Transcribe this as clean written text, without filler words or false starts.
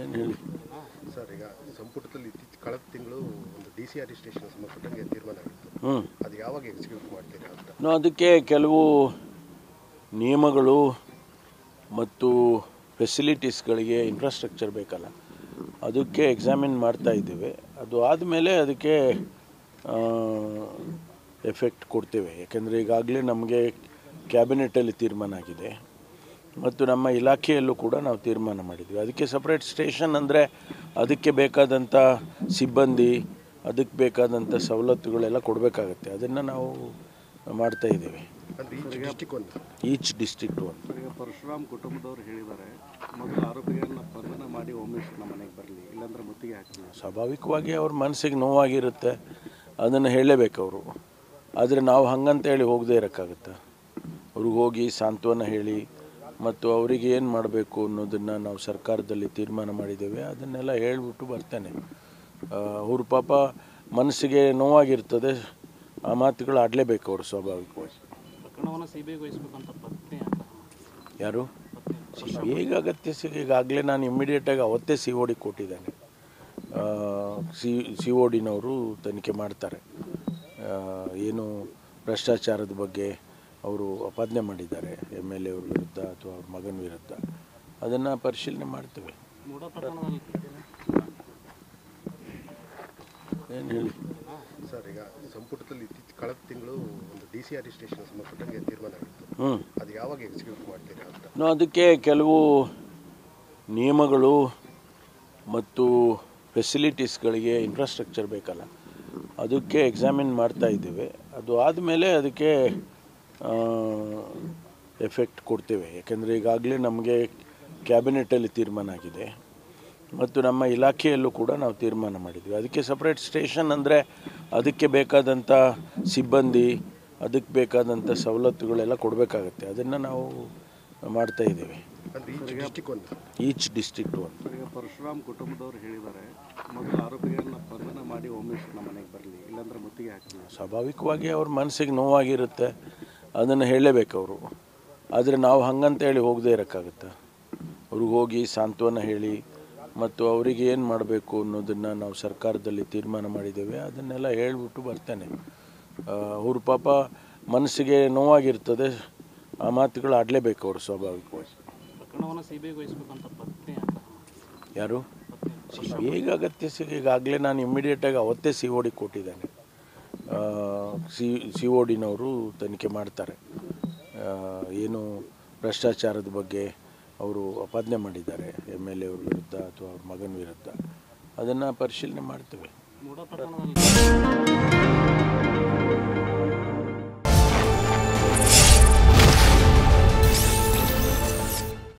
ಏನು ಹೇಳಿ ಸರ್, ಈಗ ಸಂಪುಟದಲ್ಲಿ ಕಳೆದ ತಿಂಗಳು ಒಂದು DCR ಸ್ಟೇಷನ್ ಸಂಬಂಧಪಟ್ಟಂಗೆ ತೀರ್ಮಾನ ಆಗಿತ್ತು. ಅದು ಯಾವಾಗ ಎಕ್ಸಿಕ್ಯೂಟ್ ಮಾಡ್ತೀರಾ ಅಂತ? ಅದಕ್ಕೆ ಕೆಲವು ನಿಯಮಗಳು ಮತ್ತು ಫೆಸಿಲಿಟೀಸ್ಗಳಿಗೆ ಇನ್ಫ್ರಾಸ್ಟ್ರಕ್ಚರ್ ಬೇಕಲ್ಲ, ಅದಕ್ಕೆ ಎಕ್ಸಾಮಿನ್ ಮಾಡ್ತಾ ಇದ್ದೇವೆ. ಅದು ಆದಮೇಲೆ ಅದಕ್ಕೆ ಎಫೆಕ್ಟ್ ಕೊಡ್ತೇವೆ. ಯಾಕೆಂದರೆ ಈಗಾಗಲೇ ನಮಗೆ ಕ್ಯಾಬಿನೆಟಲ್ಲಿ ತೀರ್ಮಾನ ಆಗಿದೆ ಮತ್ತು ನಮ್ಮ ಇಲಾಖೆಯಲ್ಲೂ ಕೂಡ ನಾವು ತೀರ್ಮಾನ ಮಾಡಿದ್ವಿ. ಅದಕ್ಕೆ ಸಪ್ರೇಟ್ ಸ್ಟೇಷನ್ ಅಂದರೆ ಅದಕ್ಕೆ ಬೇಕಾದಂಥ ಸಿಬ್ಬಂದಿ, ಅದಕ್ಕೆ ಬೇಕಾದಂಥ ಸವಲತ್ತುಗಳೆಲ್ಲ ಕೊಡಬೇಕಾಗತ್ತೆ. ಅದನ್ನು ನಾವು ಮಾಡ್ತಾ ಇದ್ದೇವೆ. ಈಚ್ ಡಿಸ್ಟ್ರಿಕ್ಟ್ ಒಂದು. ಈಗ ಪರಶುರಾಮ್ ಕುಟುಂಬದವ್ರು ಹೇಳಿದ್ದಾರೆ, ಮೊದಲು ಆರೋಪಿಗಳನ್ನ ಬಂಧನ ಮಾಡಿ ಒಮ್ಮೆ ನಮ್ಮ ಮನೆಗೆ ಬರಲಿ, ಇಲ್ಲಾಂದ್ರೆ ಮುತ್ತಿಗೆ ಹಾಕ್ತೀವಿ. ಸ್ವಾಭಾವಿಕವಾಗಿ ಅವ್ರ ಮನಸ್ಸಿಗೆ ನೋವಾಗಿರುತ್ತೆ, ಅದನ್ನು ಹೇಳಲೇಬೇಕು ಅವರು. ಆದರೆ ನಾವು ಹಂಗಂತ ಹೇಳಿ ಹೋಗದೇ ಇರೋಕ್ಕಾಗತ್ತಾ? ಅವ್ರಿಗೆ ಹೋಗಿ ಸಾಂತ್ವನ ಹೇಳಿ ಮತ್ತು ಅವರಿಗೆ ಏನು ಮಾಡಬೇಕು ಅನ್ನೋದನ್ನು ನಾವು ಸರ್ಕಾರದಲ್ಲಿ ತೀರ್ಮಾನ ಮಾಡಿದ್ದೇವೆ. ಅದನ್ನೆಲ್ಲ ಹೇಳಿಬಿಟ್ಟು ಬರ್ತೇನೆ. ಅವ್ರ ಪಾಪ ಮನಸ್ಸಿಗೆ ನೋವಾಗಿರ್ತದೆ, ಆ ಮಾತುಗಳು ಆಡಲೇಬೇಕು ಅವರು ಸ್ವಾಭಾವಿಕವಾಗಿ. ಯಾರು ಈಗ ಅಗತ್ಯ ಈಗಾಗಲೇ ನಾನು ಇಮ್ಮಿಡಿಯೇಟಾಗಿ ಅವತ್ತೇ COD ಕೊಟ್ಟಿದ್ದೇನೆ. CODನವರು ತನಿಖೆ ಮಾಡ್ತಾರೆ. ಏನು ಭ್ರಷ್ಟಾಚಾರದ ಬಗ್ಗೆ ಅವರು ಅಪಾದನೆ ಮಾಡಿದ್ದಾರೆ MLA ಅವ್ರ ವಿರುದ್ಧ ಅಥವಾ ಅವ್ರ ಮಗನ ವಿರುದ್ಧ, ಅದನ್ನು ಪರಿಶೀಲನೆ ಮಾಡ್ತೇವೆ. ಏನು ಹೇಳಿ ಸರ್, ಈಗ ಸಂಪುಟದಲ್ಲಿ ಕಳೆದ ತಿಂಗಳು ಒಂದು DCR ಸ್ಟೇಷನ್ ಸಂಬಂಧಪಟ್ಟಂಗೆ ತೀರ್ಮಾನ ಆಗಿತ್ತು. ಅದು ಯಾವಾಗ ಎಕ್ಸಿಕ್ಯೂಟ್ ಮಾಡ್ತೀರಾ ಅಂತ? ಅದಕ್ಕೆ ಕೆಲವು ನಿಯಮಗಳು ಮತ್ತು ಫೆಸಿಲಿಟೀಸ್ಗಳಿಗೆ ಇನ್ಫ್ರಾಸ್ಟ್ರಕ್ಚರ್ ಬೇಕಲ್ಲ, ಅದಕ್ಕೆ ಎಕ್ಸಾಮಿನ್ ಮಾಡ್ತಾ ಇದ್ದೇವೆ. ಅದು ಆದಮೇಲೆ ಅದಕ್ಕೆ ಎಫೆಕ್ಟ್ ಕೊಡ್ತೇವೆ. ಯಾಕೆಂದರೆ ಈಗಾಗಲೇ ನಮಗೆ ಕ್ಯಾಬಿನೆಟಲ್ಲಿ ತೀರ್ಮಾನ ಆಗಿದೆ ಮತ್ತು ನಮ್ಮ ಇಲಾಖೆಯಲ್ಲೂ ಕೂಡ ನಾವು ತೀರ್ಮಾನ ಮಾಡಿದ್ವಿ. ಅದಕ್ಕೆ ಸಪ್ರೇಟ್ ಸ್ಟೇಷನ್ ಅಂದರೆ ಅದಕ್ಕೆ ಬೇಕಾದಂಥ ಸಿಬ್ಬಂದಿ, ಅದಕ್ಕೆ ಬೇಕಾದಂಥ ಸವಲತ್ತುಗಳೆಲ್ಲ ಕೊಡಬೇಕಾಗತ್ತೆ. ಅದನ್ನು ನಾವು ಮಾಡ್ತಾ ಇದ್ದೇವೆ. ಈಚ್ ಡಿಸ್ಟ್ರಿಕ್ಟ್ ಒಂದು. ಈಗ ಪರಶುರಾಮ್ ಕುಟುಂಬದವ್ರು ಹೇಳಿದ್ದಾರೆ, ಮೊದಲು ಆರೋಪಿಗಳನ್ನ ಬಂಧನ ಮಾಡಿ ಒಮ್ಮೆ ನಮ್ಮ ಮನೆಗೆ ಬರಲಿ, ಇಲ್ಲಾಂದ್ರೆ ಮುತ್ತಿಗೆ ಹಾಕ್ತೀವಿ. ಸ್ವಾಭಾವಿಕವಾಗಿ ಅವ್ರ ಮನಸ್ಸಿಗೆ ನೋವಾಗಿರುತ್ತೆ, ಅದನ್ನು ಹೇಳಲೇಬೇಕು ಅವರು. ಆದರೆ ನಾವು ಹಂಗಂತ ಹೇಳಿ ಹೋಗದೇ ಇರೋಕ್ಕಾಗತ್ತಾ? ಅವ್ರಿಗೆ ಹೋಗಿ ಸಾಂತ್ವನ ಹೇಳಿ ಮತ್ತು ಅವರಿಗೆ ಏನು ಮಾಡಬೇಕು ಅನ್ನೋದನ್ನು ನಾವು ಸರ್ಕಾರದಲ್ಲಿ ತೀರ್ಮಾನ ಮಾಡಿದ್ದೇವೆ. ಅದನ್ನೆಲ್ಲ ಹೇಳಿಬಿಟ್ಟು ಬರ್ತೇನೆ. ಅವ್ರ ಪಾಪ ಮನಸ್ಸಿಗೆ ನೋವಾಗಿರ್ತದೆ, ಆ ಮಾತುಗಳು ಆಡಲೇಬೇಕು ಅವರು ಸ್ವಾಭಾವಿಕವಾಗಿ. ಯಾರು ಈಗ ಅಗತ್ಯ ಈಗಾಗಲೇ ನಾನು ಇಮ್ಮಿಡಿಯೇಟಾಗಿ ಅವತ್ತೇ COD ಕೊಟ್ಟಿದ್ದೇನೆ. CODನವರು ತನಿಖೆ ಮಾಡ್ತಾರೆ. ಏನು ಭ್ರಷ್ಟಾಚಾರದ ಬಗ್ಗೆ ಅವರು ಅಪಾದನೆ ಮಾಡಿದ್ದಾರೆ MLA ಅವ್ರ ವಿರುದ್ಧ ಅಥವಾ ಅವ್ರ ಮಗನ ವಿರುದ್ಧ, ಅದನ್ನು ಪರಿಶೀಲನೆ ಮಾಡ್ತೇವೆ.